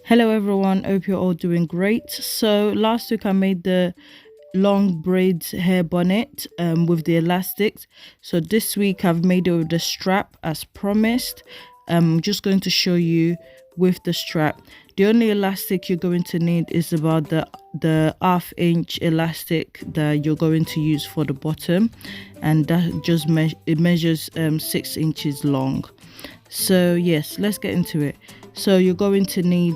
Hello everyone, hope you're all doing great. So last week I made the long braids hair bonnet with the elastics. So this week I've made it with the strap as promised. I'm just going to show you with the strap. The only elastic you're going to need is about the half-inch elastic that you're going to use for the bottom, and that just it measures 6 inches long. So yes, let's get into it. So you're going to need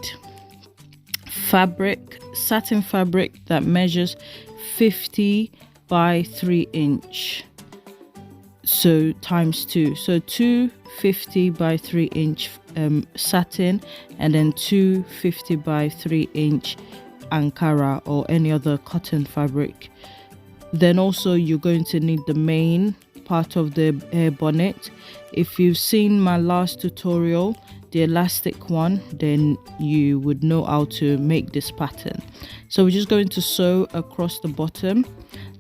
fabric, satin fabric that measures 50 by 3 inch, so times 2, so 250 by 3 inch satin, and then 250 by 3 inch Ankara or any other cotton fabric. Then also you're going to need the main part of the hair bonnet. If you've seen my last tutorial, the elastic one, then you would know how to make this pattern. So we're just going to sew across the bottom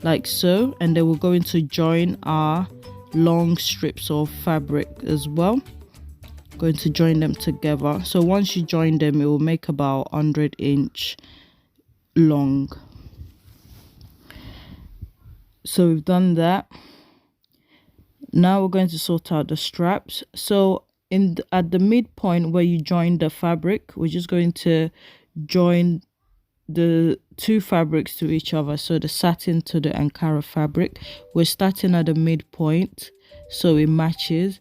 like so, and then we're going to join our long strips of fabric as well. Going to join them together. So once you join them, it will make about 100 inch long. So we've done that. Now we're going to sort out the straps. So at the midpoint where you join the fabric, we're just going to join the two fabrics to each other. So the satin to the Ankara fabric, we're starting at the midpoint so it matches,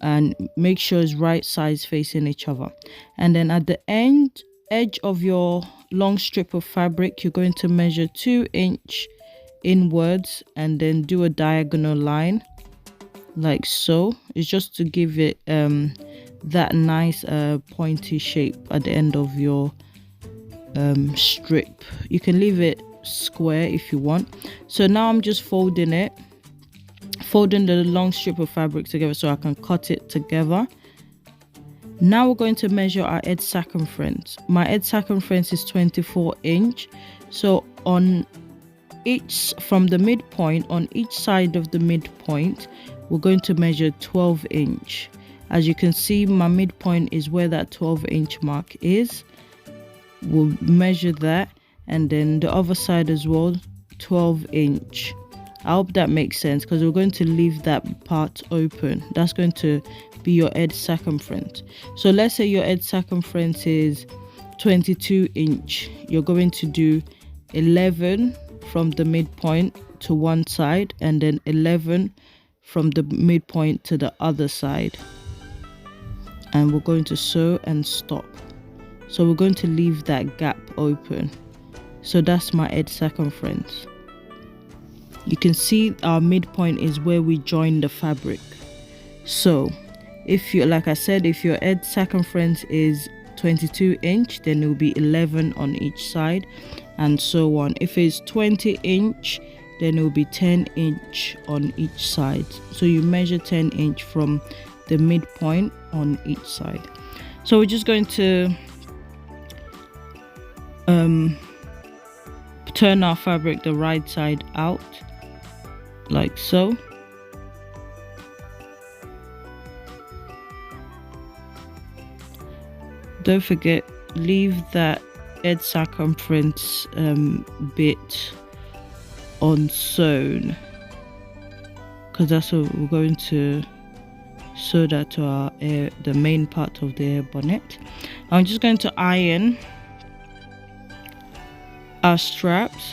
and make sure it's right sides facing each other. And then at the edge of your long strip of fabric, you're going to measure 2 inch inwards and then do a diagonal line like so. It's just to give it that nice pointy shape at the end of your strip. You can leave it square if you want. So now I'm just folding the long strip of fabric together so I can cut it together. Now we're going to measure our edge circumference. My edge circumference is 24 inch. So from the midpoint, on each side of the midpoint, we're going to measure 12 inch. As you can see, my midpoint is where that 12 inch mark is. We'll measure that, and then the other side as well, 12 inch. I hope that makes sense, because we're going to leave that part open. That's going to be your edge circumference. So let's say your edge circumference is 22 inch. You're going to do 11 from the midpoint to one side, and then 11 from the midpoint to the other side, and we're going to sew and stop. So we're going to leave that gap open. So that's my edge circumference. You can see our midpoint is where we join the fabric. So if you, like I said, if your edge circumference is 22 inch, then it will be 11 on each side, and so on. If it's 20 inch, then it will be 10 inch on each side. So you measure 10 inch from the midpoint on each side. So we're just going to turn our fabric the right side out like so. Don't forget, leave that edge circumference bit unsewn, because that's what we're going to sew that to our the main part of the hair bonnet. I'm just going to iron our straps.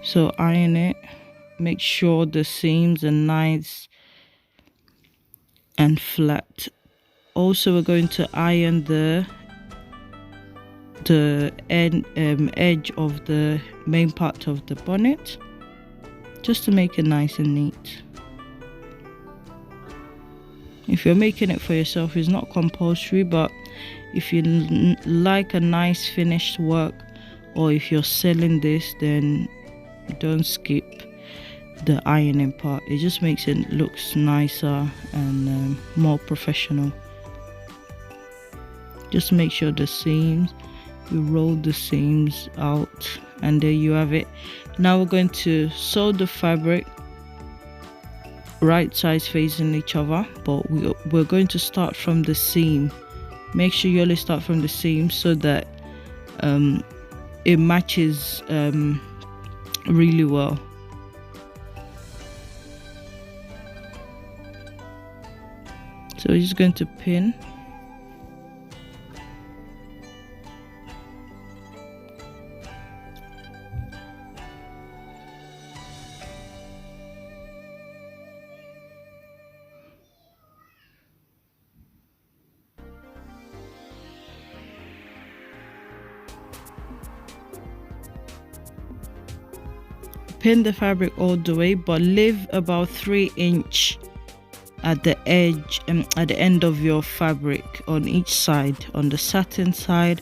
So iron it, make sure the seams are nice and flat. Also, we're going to iron the edge of the main part of the bonnet, just to make it nice and neat. If you're making it for yourself, it's not compulsory, but if you like a nice finished work, or if you're selling this, then don't skip the ironing part. It just makes it looks nicer and more professional. Just make sure the seams, you roll the seams out, and there you have it. Now we're going to sew the fabric right sides facing each other, but we're going to start from the seam Make sure you always start from the seam so that it matches really well. So we're just going to pin. Pin the fabric all the way, but leave about 3 inch at the edge and at the end of your fabric on each side, on the satin side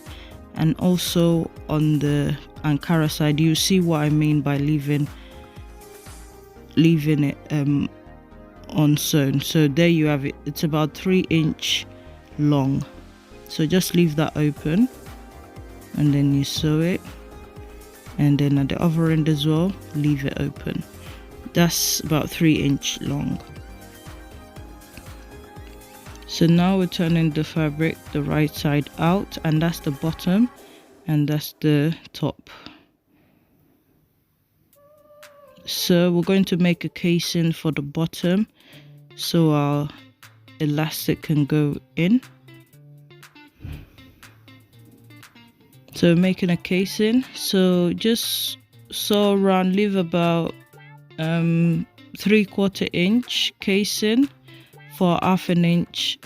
and also on the Ankara side. You see what I mean by leaving it unsewn. So there you have it. It's about 3 inch long. So just leave that open and then you sew it, and then at the other end as well, leave it open. That's about 3 inch long. So now we're turning the fabric the right side out, and that's the bottom and that's the top. So we're going to make a casing for the bottom so our elastic can go in. So making a casing, so just sew around, leave about 3/4 inch casing for 1/2 inch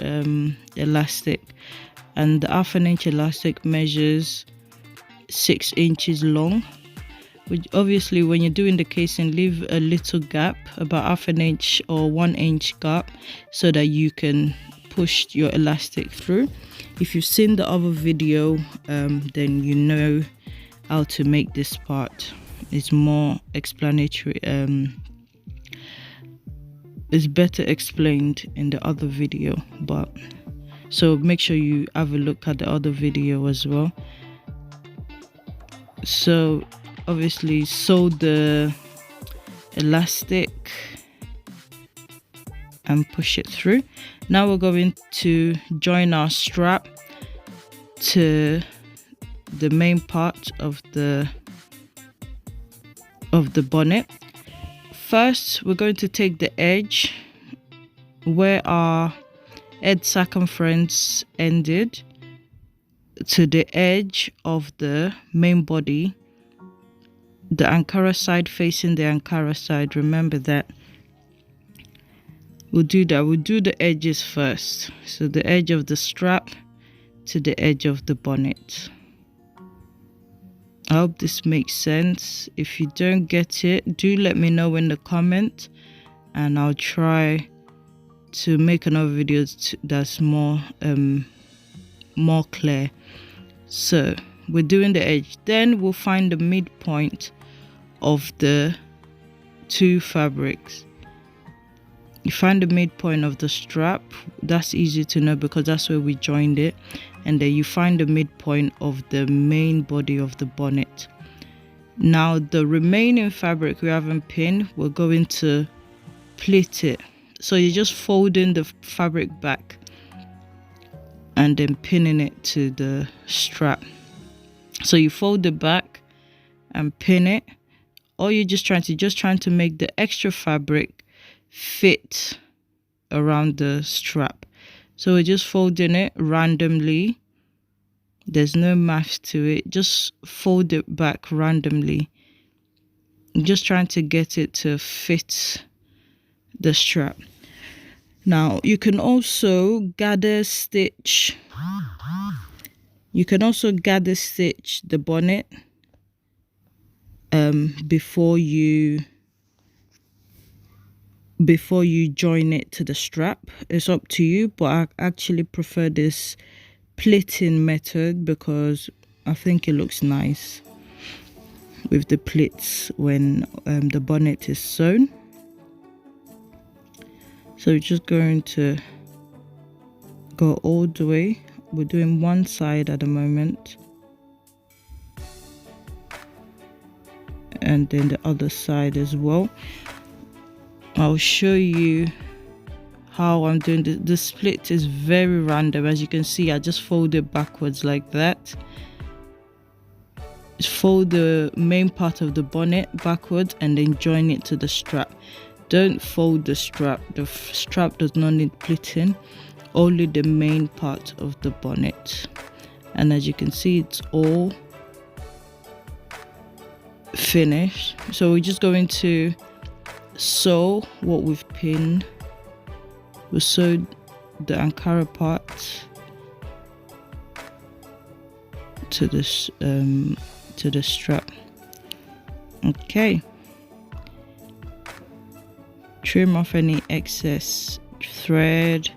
elastic, and the 1/2 inch elastic measures 6 inches long. Which obviously when you're doing the casing, leave a little gap, about 1/2 inch or 1 inch gap, so that you can push your elastic through. If you've seen the other video, then you know how to make this part. It's more explanatory, it's better explained in the other video, but so make sure you have a look at the other video as well. So obviously sew the elastic and push it through. Now we're going to join our strap to the main part of the bonnet. First, we're going to take the edge where our head circumference ended to the edge of the main body, the Ankara side facing the Ankara side. Remember that. We'll do that. We'll do the edges first. So the edge of the strap to the edge of the bonnet. I hope this makes sense. If you don't get it, do let me know in the comment, and I'll try to make another video that's more clear. So we're doing the edge, then we'll find the midpoint of the two fabrics. You find the midpoint of the strap. That's easy to know because that's where we joined it. And then you find the midpoint of the main body of the bonnet. Now the remaining fabric we haven't pinned, we're going to pleat it. So you're just folding the fabric back and then pinning it to the strap. So you fold it back and pin it. Or you're just trying to make the extra fabric fit around the strap. So we're just folding it randomly. There's no math to it. Just fold it back randomly. I'm just trying to get it to fit the strap. Now you can also gather stitch. You can also gather stitch the bonnet before you join it to the strap. It's up to you, but I actually prefer this pleating method because I think it looks nice with the pleats when the bonnet is sewn. So we're just going to go all the way. We're doing one side at the moment, and then the other side as well. I'll show you how I'm doing the split is very random. As you can see, I just fold it backwards like that. Fold the main part of the bonnet backwards and then join it to the strap. Don't fold the strap. The strap does not need pleating, only the main part of the bonnet. And as you can see, it's all finished. So we're just going to sew what we've pinned. We sewed the Ankara part to this to the strap. Okay, trim off any excess thread.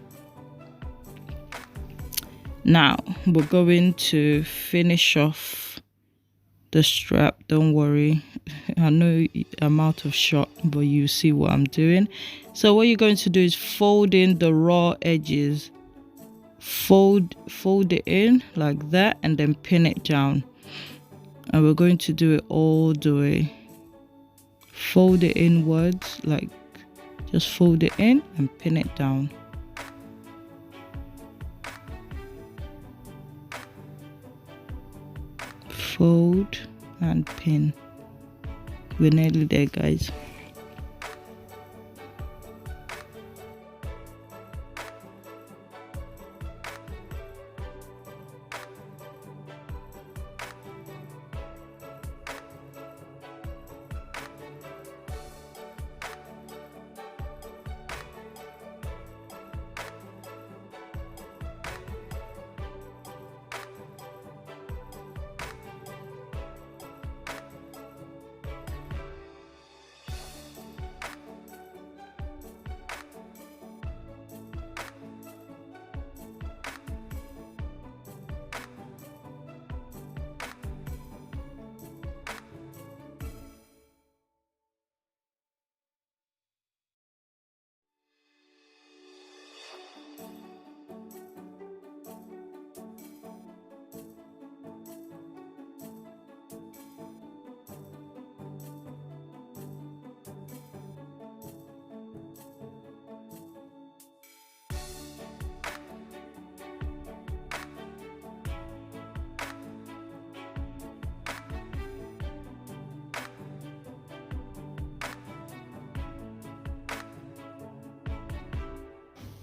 Now we're going to finish off the strap. Don't worry, I know I'm out of shot, but you see what I'm doing. So what you're going to do is fold in the raw edges, fold it in like that, and then pin it down. And we're going to do it all the way. Fold it inwards, like just fold it in and pin it down. Fold and pin. We're nearly there, guys.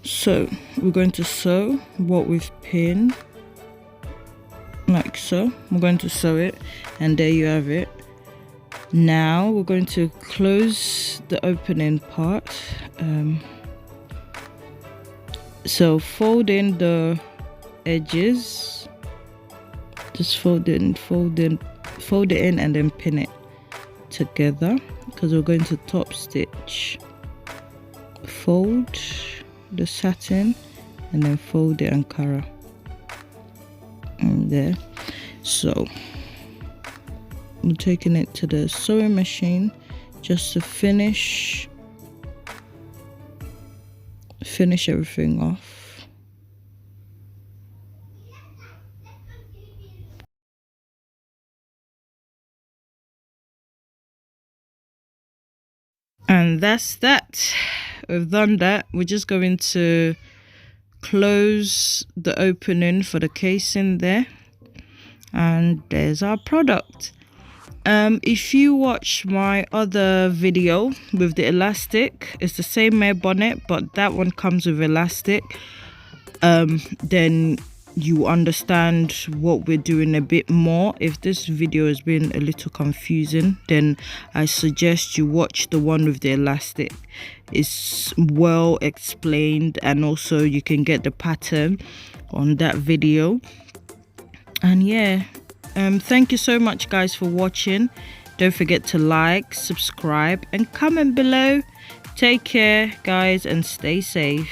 So we're going to sew what we've pinned like so. We're going to sew it, and there you have it. Now we're going to close the opening part. So fold in the edges, just fold it in and then pin it together, because we're going to top stitch. Fold the satin and then fold the Ankara in there. So I'm taking it to the sewing machine just to finish everything off. And that's that. We've done that. We're just going to close the opening for the casing there, and there's our product. If you watch my other video with the elastic, it's the same hair bonnet, but that one comes with elastic. Then you understand what we're doing a bit more. If this video has been a little confusing, then I suggest you watch the one with the elastic. It's well explained, and also you can get the pattern on that video. And yeah, thank you so much, guys, for watching. Don't forget to like, subscribe, and comment below. Take care, guys, and stay safe.